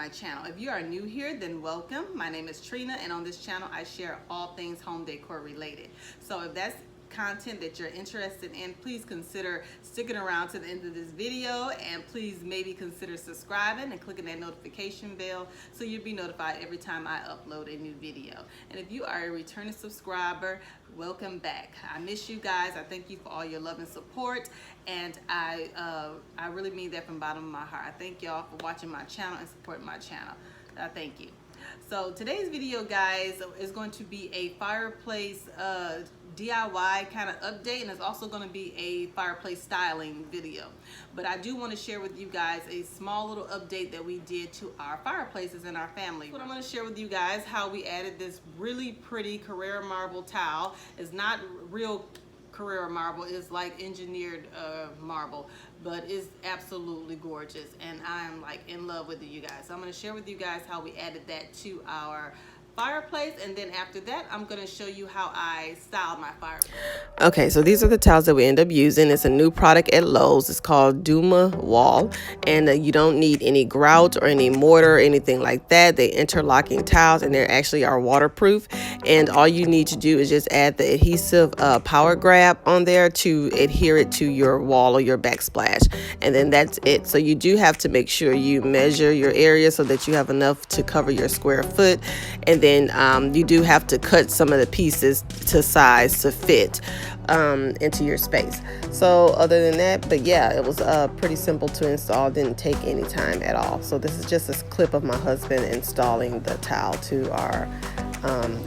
my channel. If you are new here, then welcome. My name is Trina, and on this channel I share all things home decor related. So if that's content that you're interested in, please consider sticking around to the end of this video, and please maybe consider subscribing and clicking that notification bell so you'll be notified every time I upload a new video. And if you are a returning subscriber, welcome back. I miss you guys. I thank you for all your love and support, and I really mean that from the bottom of my heart. I thank y'all for watching my channel and supporting my channel. Thank you. So today's video, guys, is going to be a fireplace DIY kind of update, and it's also going to be a fireplace styling video. But I do want to share with you guys a small little update that we did to our fireplaces in our family. What I'm going to share with you guys, how we added this really pretty Carrera Marble tile. It's not real Carrera marble, is like engineered marble, but it's absolutely gorgeous, and I'm like in love with it, you guys. So I'm going to share with you guys how we added that to our fireplace, and then after that I'm going to show you how I styled my fireplace. Okay, so these are the tiles that we end up using. It's a new product at Lowe's. It's called Dumawall, and you don't need any grout or any mortar or anything like that. They interlocking tiles, and they actually are waterproof, and all you need to do is just add the adhesive power grab on there to adhere it to your wall or your backsplash, and then that's it. So you do have to make sure you measure your area so that you have enough to cover your square foot, and then you do have to cut some of the pieces to size to fit into your space. So other than that, but yeah, it was pretty simple to install. Didn't take any time at all. So this is just a clip of my husband installing the tile to our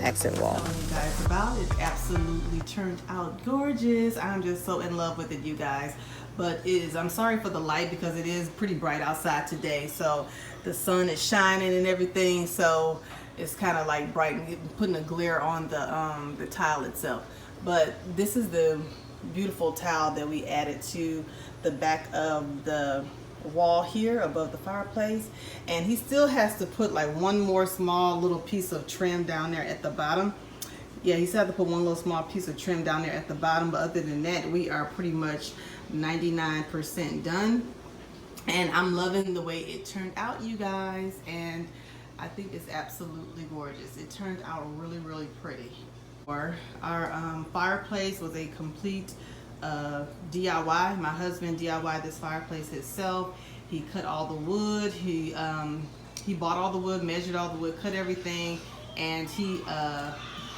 accent wall. You guys about it. Absolutely turned out gorgeous. I'm just so in love with it, you guys. But I'm sorry for the light, because it is pretty bright outside today, so the sun is shining and everything, so it's kind of like bright and putting a glare on the tile itself. But this is the beautiful tile that we added to the back of the wall here above the fireplace, and he still has to put like one more small little piece of trim down there at the bottom. Yeah, he still has to put one little small piece of trim down there at the bottom, but other than that, we are pretty much 99% done, and I'm loving the way it turned out, you guys, and I think it's absolutely gorgeous. It turned out really, really pretty. Our fireplace was a complete DIY. My husband DIY'd this fireplace himself. He cut all the wood. He bought all the wood, measured all the wood, cut everything, and he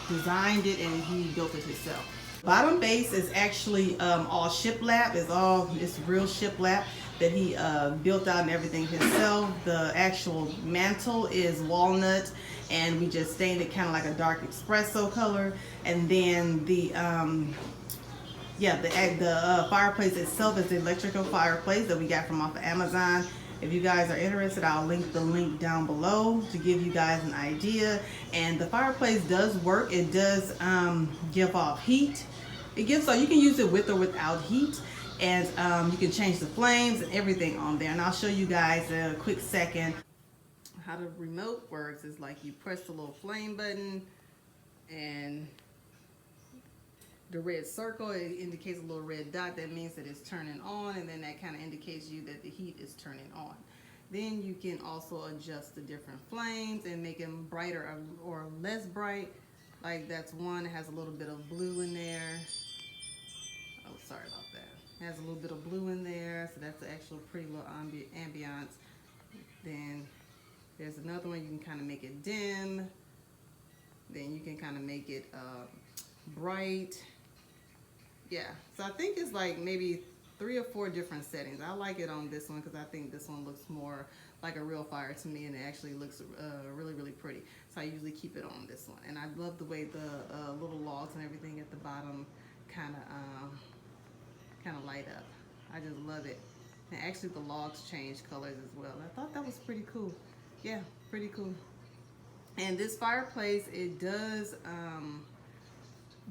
designed it, and he built it himself. Bottom base is actually all shiplap. It's real shiplap that he built out and everything himself. The actual mantle is walnut, and we just stained it kind of like a dark espresso color. And then the fireplace itself is the electrical fireplace that we got from off of Amazon. If you guys are interested, I'll link the link down below to give you guys an idea. And the fireplace does work. It does give off heat. You can use it with or without heat, and you can change the flames and everything on there. And I'll show you guys in a quick second how the remote works. Is like you press the little flame button, and the red circle, it indicates a little red dot. That means that it's turning on, and then that kind of indicates you that the heat is turning on. Then you can also adjust the different flames and make them brighter or less bright. Like that's one, it has a little bit of blue in there. Oh, sorry about that. It has a little bit of blue in there, so that's the actual pretty little ambiance. Then there's another one, you can kind of make it dim. Then you can kind of make it bright. Yeah, so I think it's like maybe 3 or 4 different settings. I like it on this one because I think this one looks more like a real fire to me, and it actually looks really, really pretty. So I usually keep it on this one. And I love the way the little logs and everything at the bottom kind of light up. I just love it. And actually the logs change colors as well. I thought that was pretty cool. Yeah, pretty cool. And this fireplace, it does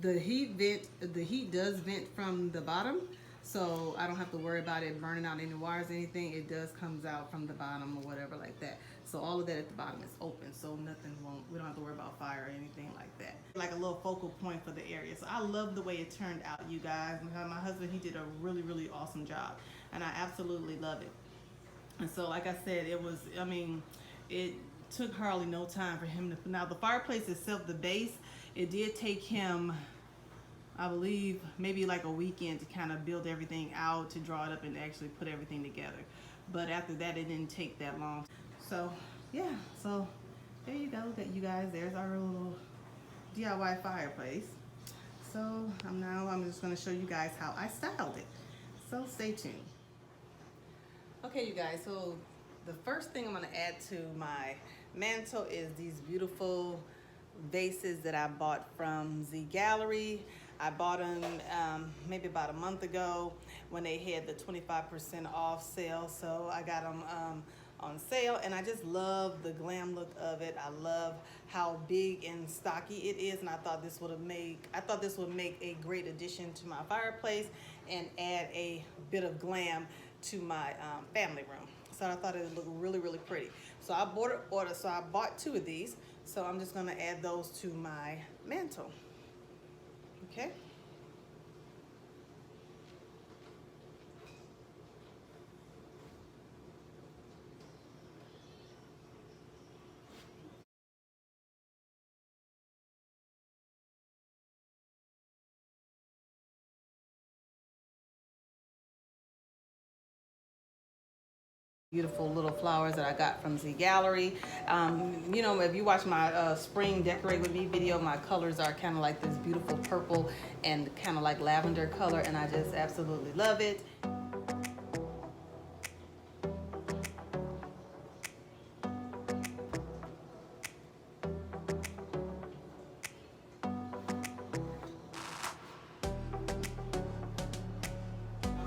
the heat does vent from the bottom, so I don't have to worry about it burning out any wires or anything. It does comes out from the bottom or whatever like that. So all of that at the bottom is open, so we don't have to worry about fire or anything like that. Like a little focal point for the area. So I love the way it turned out, you guys. My husband, he did a really, really awesome job, and I absolutely love it. And so like I said, it was, I mean, it took hardly no time for him to. Now the fireplace itself, the base, it did take him, I believe, maybe like a weekend to kind of build everything out, to draw it up and actually put everything together. But after that, it didn't take that long. So yeah, so there you go, that you guys, there's our little DIY fireplace. So I'm just going to show you guys how I styled it. So stay tuned. Okay, you guys, so the first thing I'm going to add to my mantle is these beautiful vases that I bought from Z Gallery. I bought them maybe about a month ago when they had the 25% off sale. So I got them on sale, and I just love the glam look of it. I love how big and stocky it is, and I thought this would make a great addition to my fireplace and add a bit of glam to my family room. So I thought it would look really, really pretty. So I bought 2 of these. So I'm just going to add those to my mantle. Okay. Beautiful little flowers that I got from Z Gallery. You know, if you watch my spring decorate with me video, my colors are kind of like this beautiful purple and kind of like lavender color, and I just absolutely love it. I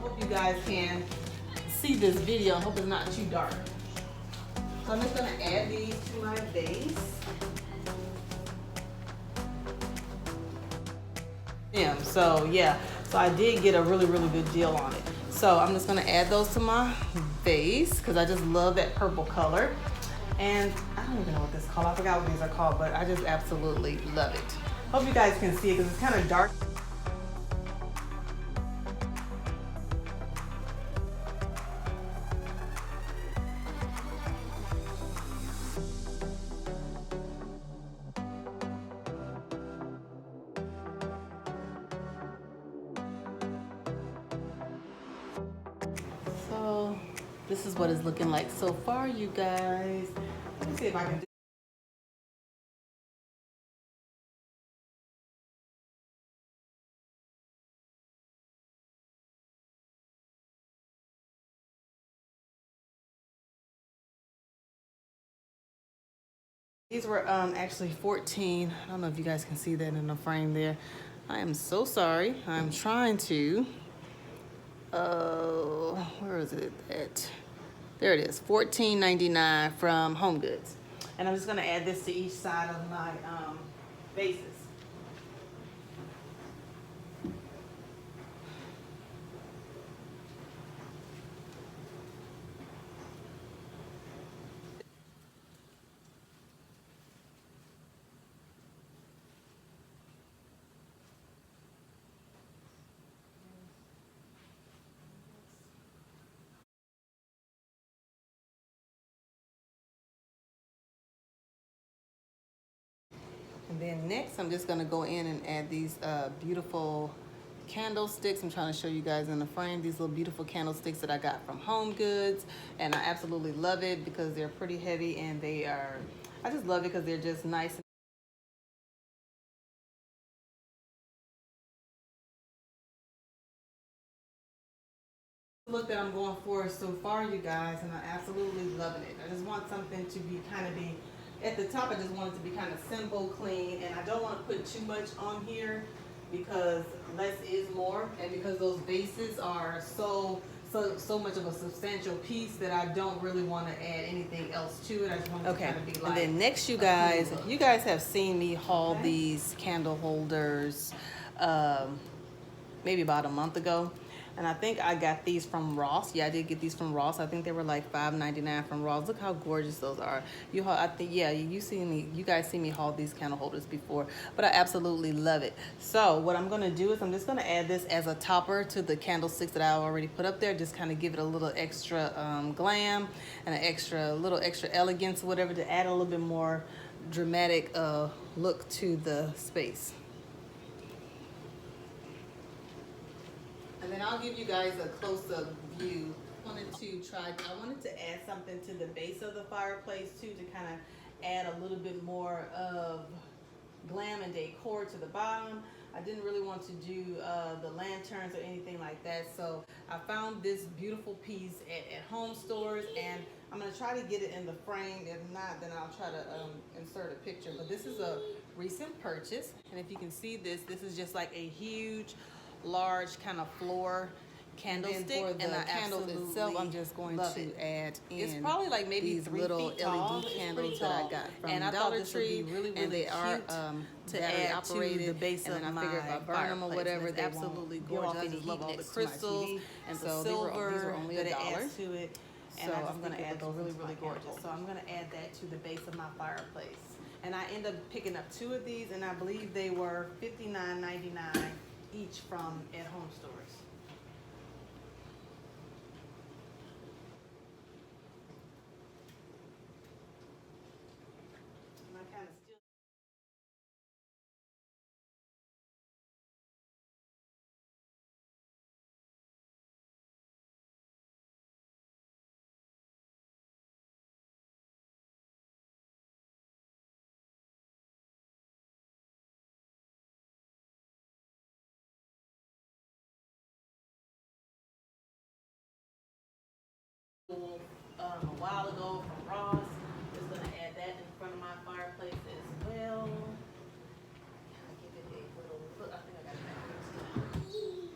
hope you guys can see this video. I hope it's not too dark. So I'm just going to add these to my base. So I did get a really, really good deal on it. So I'm just going to add those to my base because I just love that purple color. And I don't even know what this is called. I forgot what these are called, but I just absolutely love it. Hope you guys can see it because it's kind of dark. So this is what it's looking like so far, you guys. Let me see if I can do. These were actually 14. I don't know if you guys can see that in the frame there. I am so sorry. I'm trying to. Where is it at? There it is, $14.99 from Home Goods. And I'm just gonna add this to each side of my bases. And then next, I'm just gonna go in and add these beautiful candlesticks. I'm trying to show you guys in the frame these little beautiful candlesticks that I got from Home Goods, and I absolutely love it because they're pretty heavy and I just love it because they're just nice. Look that I'm going for so far, you guys, and I'm absolutely loving it. I just want something to be at the top. I just want it to be kind of simple, clean, and I don't want to put too much on here because less is more, and because those bases are so much of a substantial piece that I don't really want to add anything else to it. I just want it to kind of be like. And then next, you guys have seen me haul these candle holders maybe about a month ago. And I think I got these from Ross. Yeah, I did get these from Ross. I think they were like $5.99 from Ross. Look how gorgeous those are. I think, yeah, you guys see me haul these candle holders before, but I absolutely love it. So what I'm gonna do is I'm just gonna add this as a topper to the candlesticks that I already put up there. Just kind of give it a little extra glam and a little extra elegance, whatever, to add a little bit more dramatic look to the space. And then I'll give you guys a close-up view. I wanted to add something to the base of the fireplace too, to kind of add a little bit more of glam and decor to the bottom. I didn't really want to do the lanterns or anything like that, so I found this beautiful piece at home stores, and I'm going to try to get it in the frame. If not, then I'll try to insert a picture. But this is a recent purchase, and if you can see this is just like a huge, large kind of floor candlestick, and the candle itself, I'm just going to add in. It's probably like maybe these little LED candles that I got from Dollar Tree, and they are to add to the base of my fireplace. I figured if I burn them or whatever, they absolutely gorgeous. I just love all the crystals and the silver these were only $1 to it. And so I'm going to add those really gorgeous. So I'm going to add that to the base of my fireplace. And I ended up picking up 2 of these, and I believe they were $59.99 each from at home stores. A while ago from Ross. Just gonna add that in front of my fireplace as well. Give it a little look. I think I got it backwards. Let me see.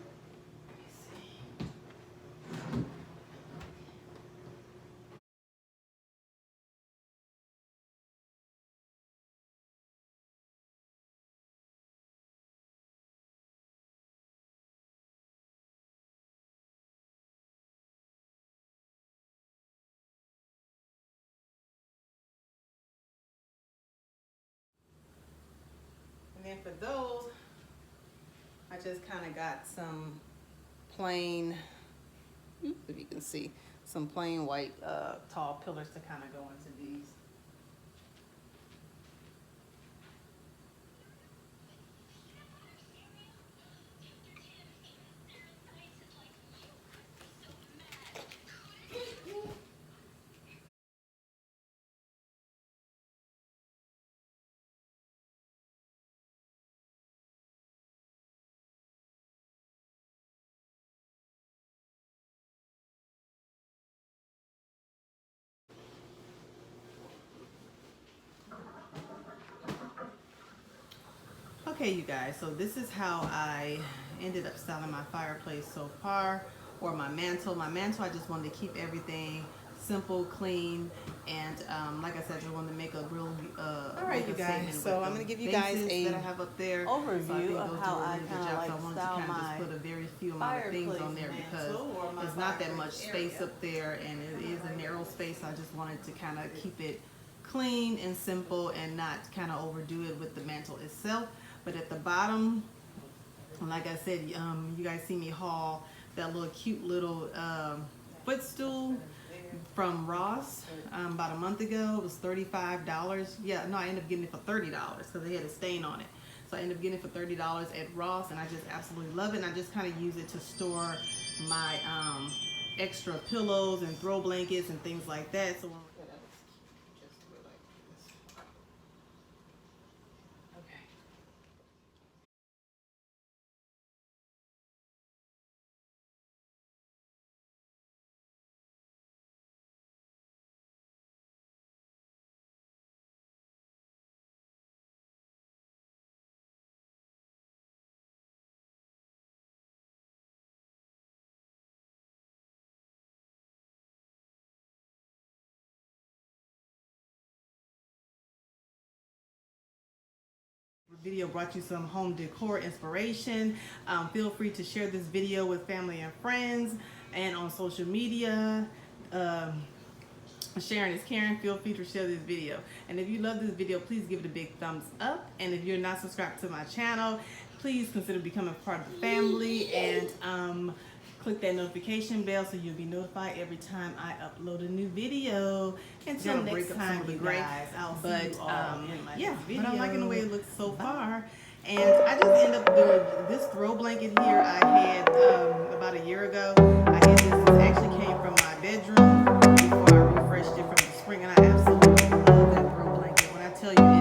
And then for those, I just kind of got some plain, if you can see, some plain white tall pillars to kind of go into these. Okay, you guys, so this is how I ended up styling my fireplace so far, or my mantle. My mantle, I just wanted to keep everything simple, clean, and like I said, I just wanted to make a real all right, you guys, so I'm going to give you guys a that I have up there overview of how I kind of like I wanted to kind of just put a very few amount of things on there because there's not that much space up there, and it is a narrow space. So I just wanted to kind of keep it clean and simple and not kind of overdo it with the mantle itself. But at the bottom, like I said, you guys see me haul that little cute little footstool from Ross about a month ago. It was $35. Yeah, no, I ended up getting it for $30 because they had a stain on it. So I ended up getting it for $30 at Ross, and I just absolutely love it. And I just kind of use it to store my extra pillows and throw blankets and things like that. So when video brought you some home decor inspiration. Feel free to share this video with family and friends and on social media. Sharing is caring. Feel free to share this video. And if you love this video, please give it a big thumbs up. And if you're not subscribed to my channel, please consider becoming part of the family and click that notification bell so you'll be notified every time I upload a new video. Until next time, you guys. I'll see you all in my next video. But I'm liking the way it looks so far. And I just end up doing this throw blanket here. I had about a year ago. I had this. This actually came from my bedroom before I refreshed it from the spring, and I absolutely love that throw blanket. When I tell you